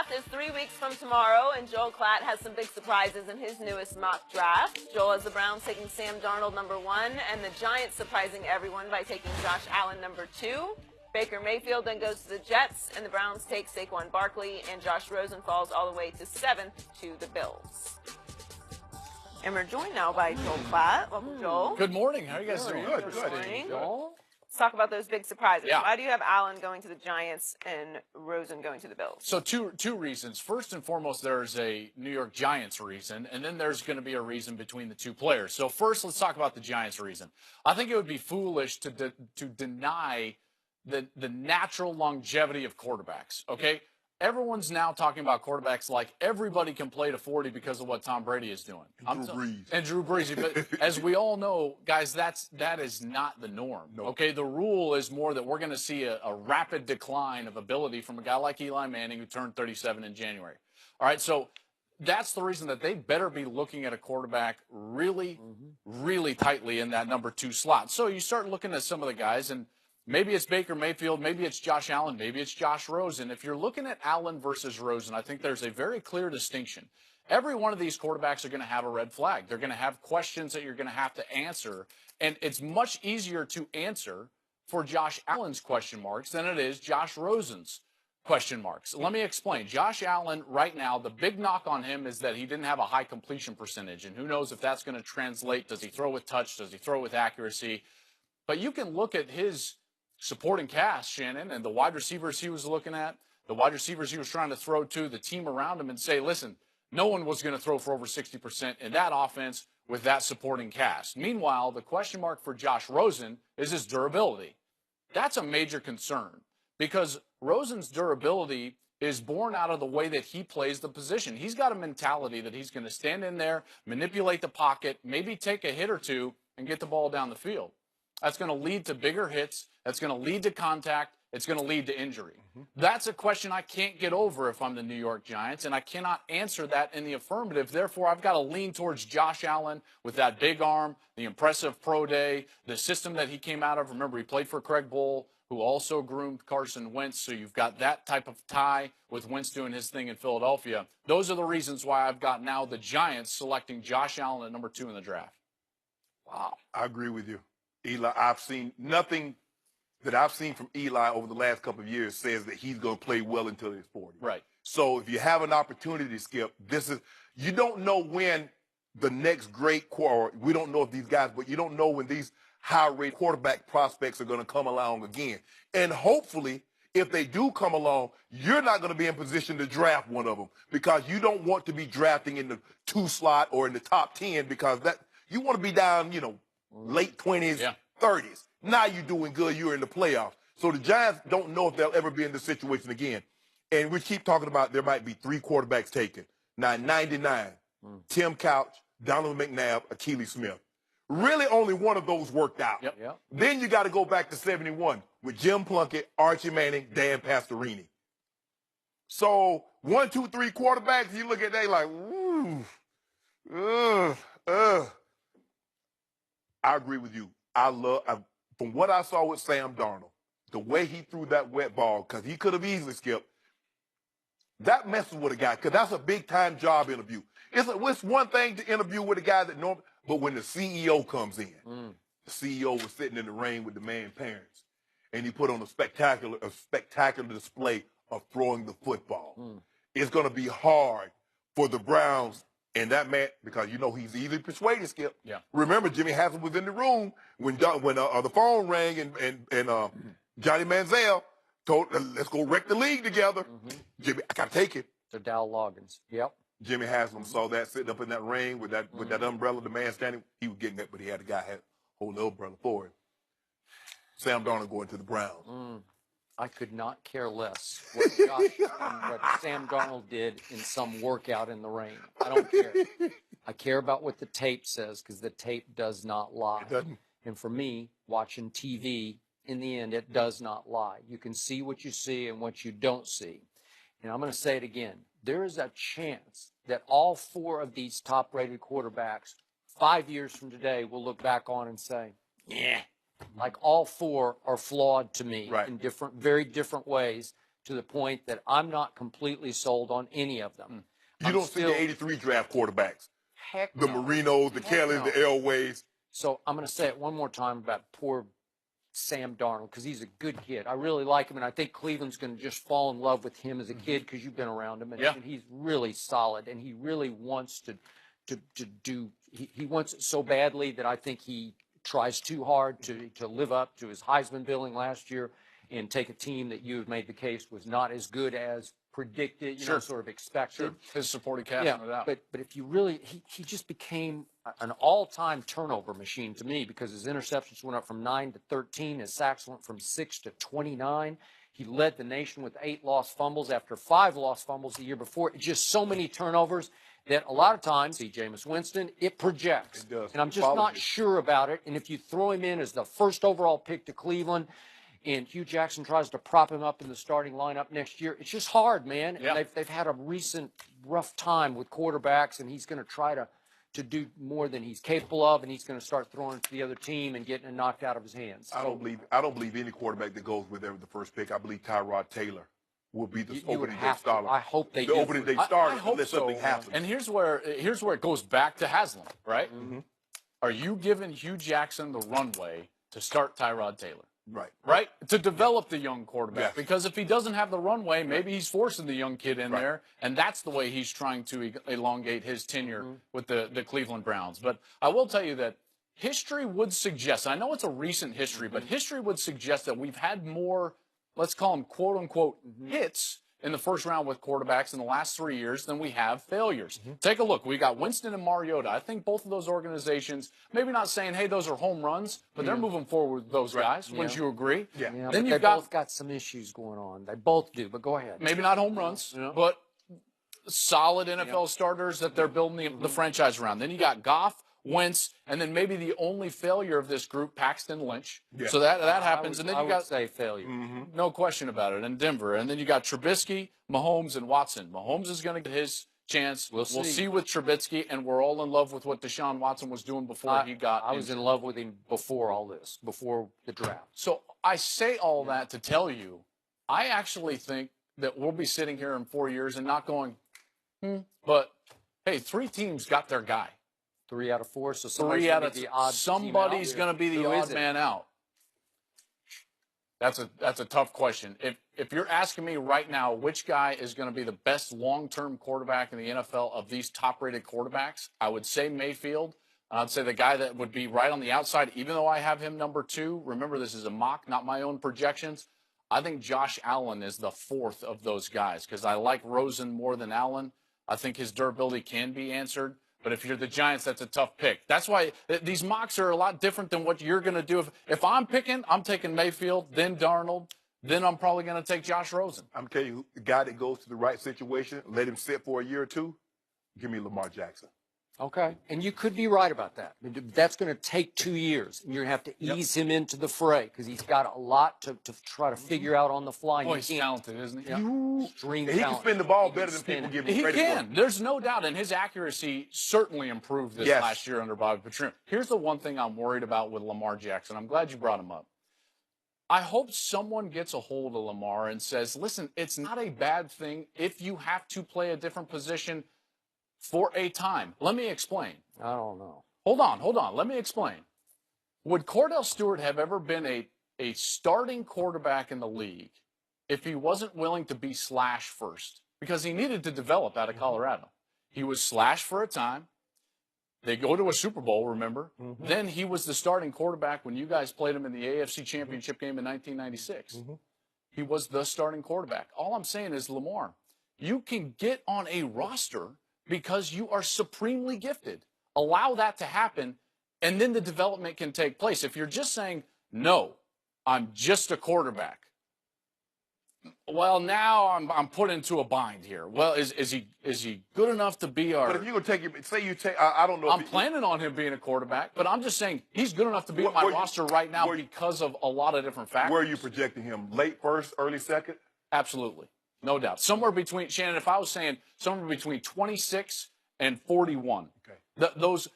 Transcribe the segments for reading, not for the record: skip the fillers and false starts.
draft is 3 weeks from tomorrow, and Joel Klatt has some big surprises in his newest mock draft. Joel has the Browns taking Sam Darnold #1, and the Giants surprising everyone by taking Josh Allen #2. Baker Mayfield then goes to the Jets, and the Browns take Saquon Barkley, and Josh Rosen falls all the way to 7th to the Bills. And we're joined now by Joel Klatt. Welcome, Joel. Good morning. How are you guys doing? Good morning. Let's talk about those big surprises. Yeah. Why do you have Allen going to the Giants and Rosen going to the Bills? So two reasons. First and foremost, there's a New York Giants reason, and then there's going to be a reason between the two players. So first, let's talk about the Giants reason. I think it would be foolish to deny the natural longevity of quarterbacks, okay? Everyone's now talking about quarterbacks like everybody can play to 40 because of what Tom Brady is doing. And Drew Brees. But as we all know, guys, that is not the norm. Nope. Okay, the rule is more that we're going to see a rapid decline of ability from a guy like Eli Manning who turned 37 in January. All right, so that's the reason that they better be looking at a quarterback really, really tightly in that #2 slot. So you start looking at some of the guys, and maybe it's Baker Mayfield, maybe it's Josh Allen, maybe it's Josh Rosen. If you're looking at Allen versus Rosen, I think there's a very clear distinction. Every one of these quarterbacks are going to have a red flag. They're going to have questions that you're going to have to answer, and it's much easier to answer for Josh Allen's question marks than it is Josh Rosen's question marks. Let me explain. Josh Allen right now, the big knock on him is that he didn't have a high completion percentage, and who knows if that's going to translate. Does he throw with touch? Does he throw with accuracy? But you can look at his supporting cast, Shannon, and the wide receivers he was looking at, the wide receivers he was trying to throw to, the team around him, and say, listen, no one was going to throw for over 60% in that offense with that supporting cast. Meanwhile, the question mark for Josh Rosen is his durability. That's a major concern because Rosen's durability is born out of the way that he plays the position. He's got a mentality that he's going to stand in there, manipulate the pocket, maybe take a hit or two, and get the ball down the field. That's going to lead to bigger hits. That's going to lead to contact. It's going to lead to injury. That's a question I can't get over if I'm the New York Giants, and I cannot answer that in the affirmative. Therefore, I've got to lean towards Josh Allen with that big arm, the impressive pro day, the system that he came out of. Remember, he played for Craig Bull, who also groomed Carson Wentz, so you've got that type of tie with Wentz doing his thing in Philadelphia. Those are the reasons why I've got now the Giants selecting Josh Allen at #2 in the draft. Wow. I agree with you. Eli, I've seen nothing that I've seen from Eli over the last couple of years says that he's going to play well until he's 40. Right. So if you have an opportunity, Skip, you don't know when the next great we don't know if these guys, but you don't know when these high-rate quarterback prospects are going to come along again. And hopefully, if they do come along, you're not going to be in position to draft one of them because you don't want to be drafting in the 2 slot or in the top 10 because you want to be down, late 20s, 30s. Now you're doing good. You're in the playoffs. So the Giants don't know if they'll ever be in this situation again. And we keep talking about there might be 3 quarterbacks taken. Now, 99, Tim Couch, Donovan McNabb, Akili Smith. Really only one of those worked out. Yep. Then you got to go back to 71 with Jim Plunkett, Archie Manning, Dan Pastorini. So 1, 2, 3 quarterbacks, you look at that like, I agree with you. From what I saw with Sam Darnold, the way he threw that wet ball, because he could have easily skipped, that messes with a guy, because that's a big-time job interview. It's one thing to interview with a guy that normally, but when the CEO comes in, the CEO was sitting in the rain with the man's parents, and he put on a spectacular display of throwing the football. It's going to be hard for the Browns and that man, because he's easily persuaded, Skip. Yeah. Remember, Jimmy Haslam was in the room when the phone rang and Johnny Manziel told, let's go wreck the league together. Jimmy, I got to take it. So Dow Loggins. Yep. Jimmy Haslam saw that sitting up in that rain with that umbrella, the man standing. He was getting it, but he had a guy hold the umbrella for him. Sam Darnold going to the Browns. I could not care less what Sam Darnold did in some workout in the rain. I don't care. I care about what the tape says because the tape does not lie. It doesn't. And for me, watching TV, in the end, it does not lie. You can see what you see and what you don't see. And I'm going to say it again. There is a chance that all 4 of these top-rated quarterbacks 5 years from today will look back on and say, yeah, like all 4 are flawed to me in very different ways. to the point that I'm not completely sold on any of them. You don't see the 83 draft quarterbacks. Heck The no. Marinos, the Heck Kellys, no. the Elways. So I'm going to say it one more time about poor Sam Darnold, because he's a good kid. I really like him, and I think Cleveland's going to just fall in love with him as a kid because you've been around him, and, Yeah. and he's really solid, and he really wants to do. He wants it so badly that I think he tries too hard to live up to his Heisman billing last year and take a team that you have made the case was not as good as predicted, you know, Sure. sort of expected. His supporting cast, Yeah, no doubt. but if you really, he just became an all-time turnover machine to me, because his interceptions went up from 9 to 13, his sacks went from 6 to 29. He led the nation with 8 lost fumbles after 5 lost fumbles the year before. Just so many turnovers that a lot of times, see Jameis Winston, it projects. It does. And I'm just not Apologies. sure about it. And if you throw him in as the first overall pick to Cleveland, and Hugh Jackson tries to prop him up in the starting lineup next year, it's just hard, man. Yeah. And they've had a recent rough time with quarterbacks, and he's going to try to do more than he's capable of, and he's going to start throwing it to the other team and getting it knocked out of his hands. I don't believe any quarterback that goes with the first pick. I believe Tyrod Taylor will be the You would opening day have to. starter. I hope they the do. opening day I starter hope unless so, something man. happens. And here's where it goes back to Haslam, right? Are you giving Hugh Jackson the runway to start Tyrod Taylor? Right? To develop the young quarterback. Yes. Because if he doesn't have the runway, maybe he's forcing the young kid in Right. there, and that's the way he's trying to elongate his tenure with the Cleveland Browns. But I will tell you that history would suggest, I know it's a recent history, but history would suggest that we've had more, let's call them quote-unquote hits in the first round with quarterbacks in the last 3 years than we have failures. Take a look. We got Winston and Mariota. I think both of those organizations, maybe not saying, hey, those are home runs, but they're moving forward with those guys. Wouldn't you agree? Yeah. Yeah, Then but you've they both got some issues going on. They both do, but go ahead. maybe not home runs, but solid NFL starters that they're building the franchise around. Then you got Goff, Wentz, and then maybe the only failure of this group, Paxton Lynch. Yeah. So that happens. And then I you would got say failure. no question about it in Denver. And then you got Trubisky, Mahomes, and Watson. Mahomes is going to get his chance. We'll see see. with Trubisky, and we're all in love with what Deshaun Watson was doing before he got I was in love with him before all this, before the draft. So I say all that to tell you, I actually think that we'll be sitting here in 4 years and not going, but hey, 3 teams got their guy. 3 out of 4, so Somebody's going to be the Who is odd it? man out. That's a tough question. If you're asking me right now, which guy is going to be the best long-term quarterback in the NFL of these top-rated quarterbacks, I would say Mayfield. I'd say the guy that would be right on the outside, even though I have him number 2. Remember, this is a mock, not my own projections. I think Josh Allen is the 4th of those guys because I like Rosen more than Allen. I think his durability can be answered. But if you're the Giants, that's a tough pick. That's why these mocks are a lot different than what you're going to do. If I'm picking, I'm taking Mayfield, then Darnold, then I'm probably going to take Josh Rosen. I'm telling you, the guy that goes to the right situation, let him sit for a year or 2, give me Lamar Jackson. Okay, and you could be right about that. That's going to take 2 years, and you're going to have to ease him into the fray because he's got a lot to try to figure out on the fly. Boy, he's talented, isn't he? Extreme He can talent. spin the ball He can better than spin people it. give him He credit can. for. There's no doubt. And his accuracy certainly improved this Yes. last year under Bobby Petrino. Here's the one thing I'm worried about with Lamar Jackson. I'm glad you brought him up. I hope someone gets a hold of Lamar and says, listen, it's not a bad thing if you have to play a different position for a time. Let me explain. I don't know. Hold on. Let me explain. Would Cordell Stewart have ever been a starting quarterback in the league if he wasn't willing to be slash first? Because he needed to develop out of Colorado. He was slash for a time. They go to a Super Bowl, remember? Then he was the starting quarterback when you guys played him in the AFC Championship game in 1996. He was the starting quarterback. All I'm saying is, Lamar, you can get on a roster because you are supremely gifted. Allow that to happen, and then the development can take place. If you're just saying, no, I'm just a quarterback, well, now I'm put into a bind here. Well, is he good enough to be our... But if you're going to take him, say you take, I don't know. I'm planning on him being a quarterback, but I'm just saying he's good enough to be on my roster right now because of a lot of different factors. Where are you projecting him? Late first, early second? Absolutely. No doubt. Somewhere between, Shannon, if I was saying somewhere between 26 and 41. Okay. Those,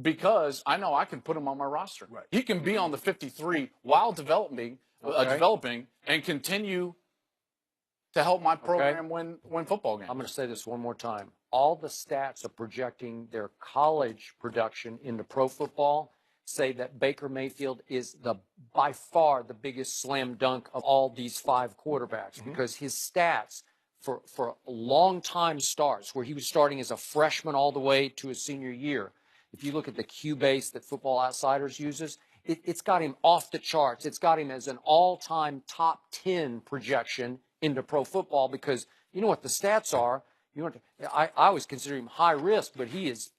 because I know I can put him on my roster. Right. He can be on the 53 while developing and continue to help my program win football games. I'm going to say this one more time. All the stats of projecting their college production into pro football say that Baker Mayfield is by far the biggest slam dunk of all these 5 quarterbacks because his stats for long time starts, where he was starting as a freshman all the way to his senior year. If you look at the Q-base that Football Outsiders uses, it's got him off the charts. It's got him as an all-time top 10 projection into pro football because you know what the stats are. I always consider him high risk, but he's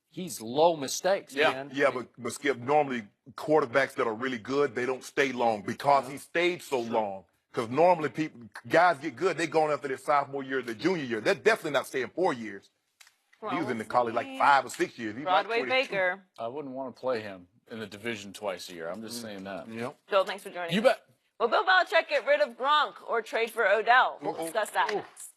low mistakes, man. Yeah, but Skip, normally quarterbacks that are really good, they don't stay long because he stayed so long. Because normally guys get good, they going after their sophomore year, their junior year. They're definitely not staying 4 years. Well, he was in the college like 5 or 6 years. He's Broadway like 22. Baker. I wouldn't want to play him in the division twice a year. I'm just saying that. Yep. Joel, thanks for joining You me. bet. Will Bill Belichick get rid of Gronk or trade for Odell? We'll discuss that next.